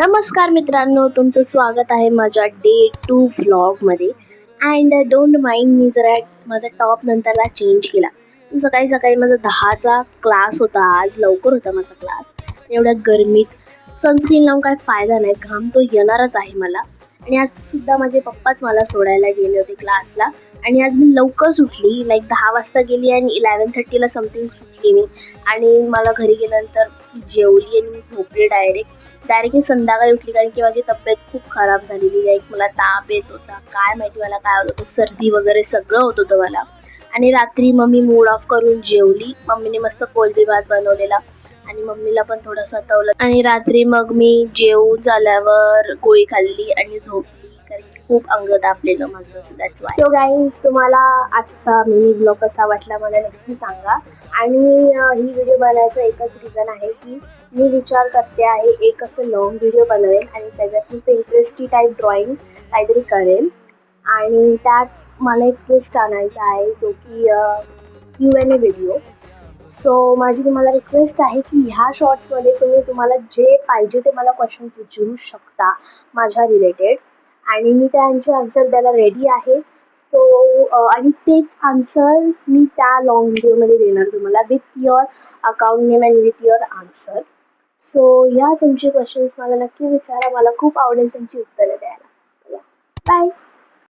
नमस्कार मित्रांनो, तुमचं स्वागत आहे माझ्या डे 2 व्लॉगमध्ये. अँड डोंट माइंड, मी जरा माझा टॉप नंतरला चेंज केला. सो सकाळी सकाळी माझा 10चा क्लास होता. आज लवकर होता माझा क्लास. एवढ्या गरमीत सनस्क्रीन लावून काय फायदा नाही, घाम तो येणारच आहे मला. आणि आज सुद्धा माझे पप्पाच मला सोडायला गेले होते क्लासला. आणि आज मी लवकर सुटली, लाईक 10 वाजता गेली आणि 11:30ला समथिंग सुटली मी. आणि मला घरी गेल्यानंतर जेवली आणि मी झोपली डायरेक्ट मी संध्याकाळी उठली, कारण की माझी तब्येत खूप खराब झालेली. लाईक मला ताप येत होता, काय माहिती मला काय होत होतं, सर्दी वगैरे सगळं होत होतं मला. आणि रात्री मम्मी मूड ऑफ करून जेवली. मम्मीने मस्त कोलबी भात बनवलेला आणि मम्मीला पण थोडंसं सतवलं. आणि रात्री मग मी जेवून झाल्यावर गोळी खाल्ली आणि झोपली, कारण की खूप अंग तापलेलं माझं. That's why. सो गाईज, तुम्हाला आजचा मिनी ब्लॉग कसा वाटला मला नक्की सांगा. आणि ही व्हिडिओ बनायचं एकच रिझन आहे की मी विचार करते आहे एक असं लॉंग व्हिडिओ बनवेल आणि त्याच्यात मी पिंटरेस्टी टाईप ड्रॉइंग काहीतरी करेल. आणि त्यात मला एक ट्विस्ट आणायचा आहे, जो की Q&A व्हिडिओ. सो माझी तुम्हाला रिक्वेस्ट आहे की ह्या शॉर्ट्समध्ये तुम्हाला जे पाहिजे ते मला क्वेश्चन्स विचारू शकता माझ्या रिलेटेड, आणि मी त्यांचे आन्सर द्यायला रेडी आहे. सो आणि तेच आन्सर्स मी त्या लॉंग व्हिडिओमध्ये देणार तुम्हाला, with your account name and with your answer. So या तुमचे क्वेश्चन्स मला नक्की विचारा, मला खूप आवडेल त्यांची उत्तरं द्यायला. बाय.